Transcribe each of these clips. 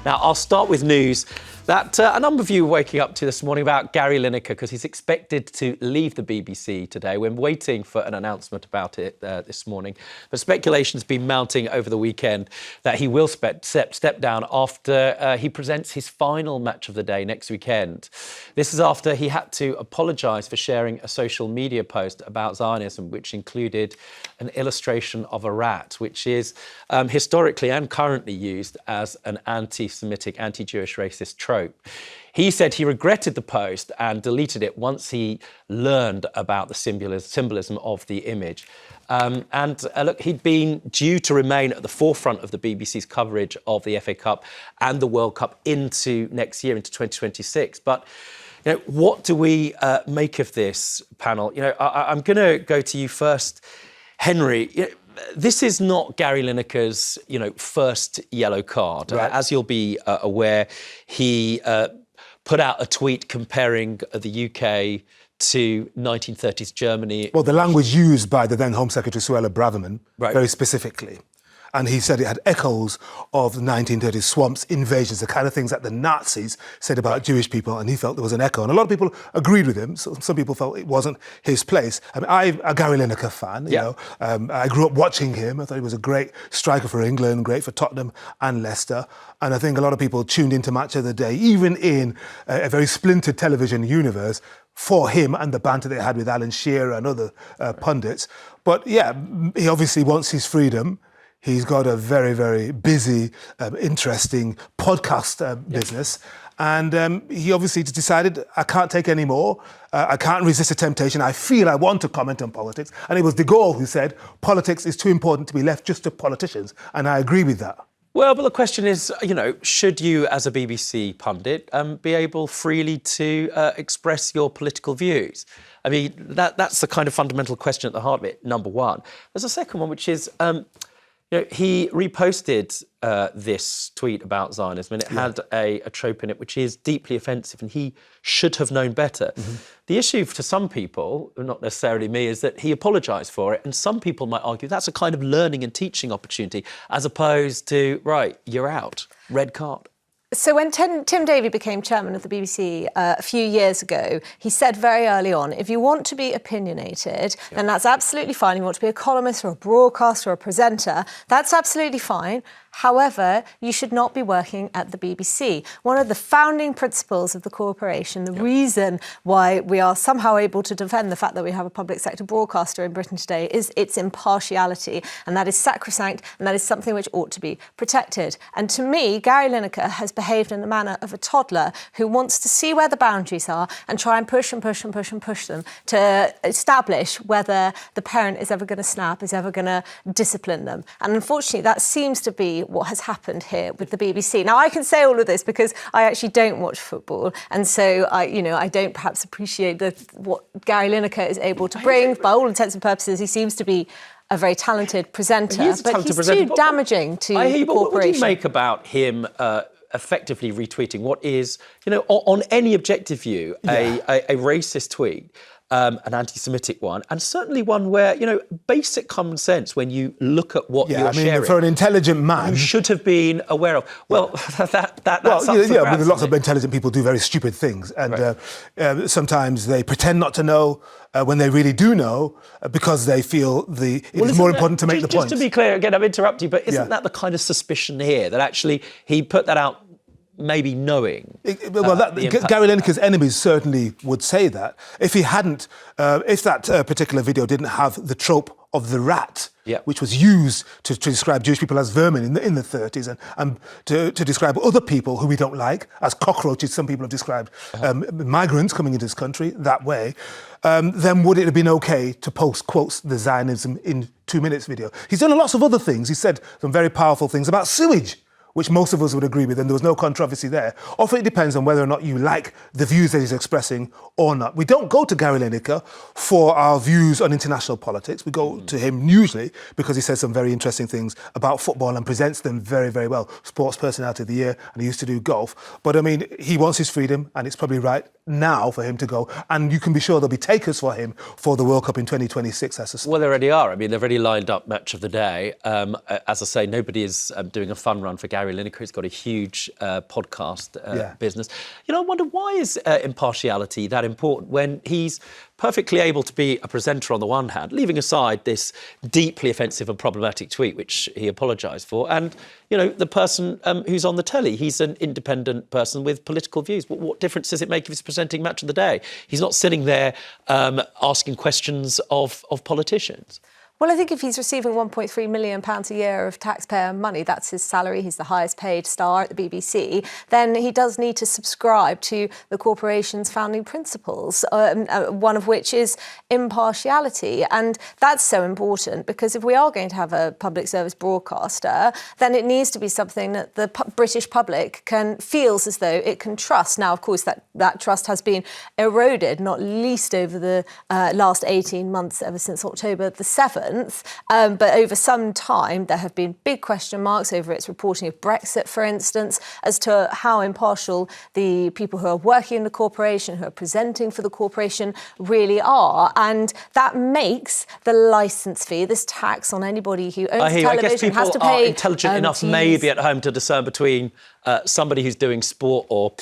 Now, I'll start with news that a number of you are waking up to this morning about Gary Lineker, because he's expected to leave the BBC today. We're waiting for an announcement about it this morning. But speculation's been mounting over the weekend that he will step down after he presents his final match of the day next weekend. This is after he had to apologise for sharing a social media post about Zionism, which included an illustration of a rat, which is historically and currently used as an anti-Semitic, anti-Jewish racist trope. He said he regretted the post and deleted it once he learned about the symbolism of the image. Look, he'd been due to remain at the forefront of the BBC's coverage of the FA Cup and the World Cup into next year, into 2026. But what do we make of this, panel? I'm going to go to you first, Henry. This is not Gary Lineker's, first yellow card. Right. As you'll be aware, he put out a tweet comparing the UK to 1930s Germany. Well, the language used by the then Home Secretary Suella Braverman, Right. very specifically. And he said it had echoes of the 1930s swamps, invasions, the kind of things that the Nazis said about Jewish people, and he felt there was an echo. And a lot of people agreed with him. So some people felt it wasn't his place. I mean, I'm a Gary Lineker fan, you know. I grew up watching him. I thought he was a great striker for England, great for Tottenham and Leicester. And I think a lot of people tuned into Match of the Day, even in a very splintered television universe, for him and the banter they had with Alan Shearer and other pundits. But yeah, he obviously wants his freedom. He's got a very, very busy, interesting podcast business. And he obviously decided, I can't take any more. I can't resist the temptation. I feel I want to comment on politics. And it was de Gaulle who said, politics is too important to be left just to politicians. And I agree with that. Well, but the question is, should you, as a BBC pundit, be able freely to express your political views? I mean, that's the kind of fundamental question at the heart of it, number one. There's a second one, which is... he reposted this tweet about Zionism, and it had a trope in it which is deeply offensive, and he should have known better. Mm-hmm. The issue to some people, not necessarily me, is that he apologised for it, and some people might argue that's a kind of learning and teaching opportunity, as opposed to, right, you're out, red card. So when Tim Davie became chairman of the BBC a few years ago, he said very early on, if you want to be opinionated, then that's absolutely fine. You want to be a columnist or a broadcaster or a presenter, that's absolutely fine. However, you should not be working at the BBC. One of the founding principles of the corporation, the reason why we are somehow able to defend the fact that we have a public sector broadcaster in Britain today is its impartiality. And that is sacrosanct, and that is something which ought to be protected. And to me, Gary Lineker has behaved in the manner of a toddler who wants to see where the boundaries are and try and push and push and push and push them to establish whether the parent is ever going to snap, is ever going to discipline them. And unfortunately, that seems to be what has happened here with the BBC. Now, I can say all of this because I actually don't watch football, and so I don't perhaps appreciate what Gary Lineker is able to bring. By all intents and purposes, he seems to be a very talented presenter, he's too damaging to the corporation. What do you make about him effectively retweeting what is, on any objective view, a racist tweet? An anti-Semitic one, and certainly one where, basic common sense, when you look at what you're sharing... for an intelligent man... You should have been aware of. Well, that's lots of intelligent people do very stupid things, and sometimes they pretend not to know when they really do know, because they feel it is more important to make the point. Just to be clear, again, I'm interrupting, but isn't that the kind of suspicion here, that actually he put that out maybe knowing? Gary Lineker's enemies certainly would say that. If he hadn't, if that particular video didn't have the trope of the rat, which was used to describe Jewish people as vermin in the 30s, and to describe other people who we don't like as cockroaches, some people have described migrants coming into this country that way, then would it have been okay to post quotes the Zionism in 2 minutes video? He's done lots of other things. He said some very powerful things about sewage, which most of us would agree with, and there was no controversy there. Often it depends on whether or not you like the views that he's expressing or not. We don't go to Gary Lineker for our views on international politics. We go to him usually because he says some very interesting things about football and presents them very, very well. Sports Personality of the Year, and he used to do golf. But I mean, he wants his freedom, and it's probably right now for him to go, and you can be sure there'll be takers for him for the World Cup in 2026, I suspect. Well, there already are. I mean, they've already lined up match of the day. As I say, nobody is doing a fun run for Gary Lineker. He's got a huge podcast business. You know, I wonder, why is impartiality that important when he's perfectly able to be a presenter on the one hand, leaving aside this deeply offensive and problematic tweet, which he apologised for, and, you know, the person who's on the telly, he's an independent person with political views. What difference does it make if he's presenting match of the day? He's not sitting there asking questions of politicians. Well, I think if he's receiving £1.3 million a year of taxpayer money, that's his salary, he's the highest paid star at the BBC, then he does need to subscribe to the corporation's founding principles, one of which is impartiality. And that's so important because if we are going to have a public service broadcaster, then it needs to be something that the British public feels as though it can trust. Now, of course, that trust has been eroded, not least over the last 18 months, ever since October the 7th. But over some time, there have been big question marks over its reporting of Brexit, for instance, as to how impartial the people who are working in the corporation, who are presenting for the corporation, really are. And that makes the licence fee, this tax on anybody who owns a television, has to pay. Are intelligent enough maybe at home to discern between somebody who's doing sport or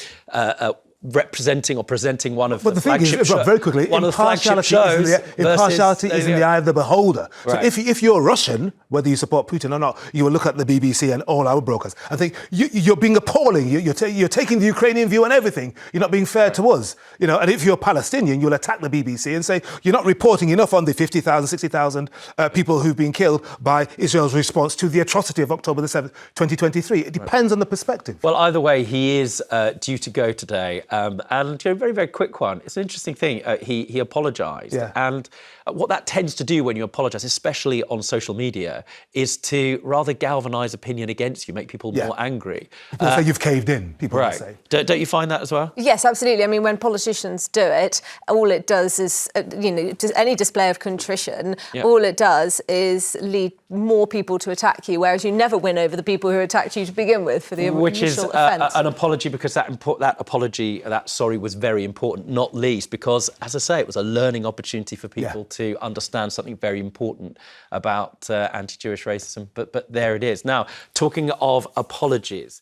representing or presenting one of the flagship shows. Very quickly, impartiality is in the eye of the beholder. So Right. if you're Russian, whether you support Putin or not, you will look at the BBC and all our brokers and think you're being appalling. You're taking the Ukrainian view and everything. You're not being fair to us. You know, and if you're Palestinian, you'll attack the BBC and say you're not reporting enough on the 50,000, 60,000 people who've been killed by Israel's response to the atrocity of October the 7th, 2023. It depends on the perspective. Well, either way, he is due to go today. And very, very quick one. It's an interesting thing. He apologised. Yeah. And what that tends to do when you apologise, especially on social media, is to rather galvanise opinion against you, make people more angry. People say you've caved in, people Right. say. Don't you find that as well? Yes, absolutely. I mean, when politicians do it, all it does is, any display of contrition, all it does is lead more people to attack you, whereas you never win over the people who attacked you to begin with for the initial offence. An apology, because that apology, that sorry, was very important, not least because, as I say, it was a learning opportunity for people to understand something very important about anti-Jewish racism. But there it is. Now, talking of apologies,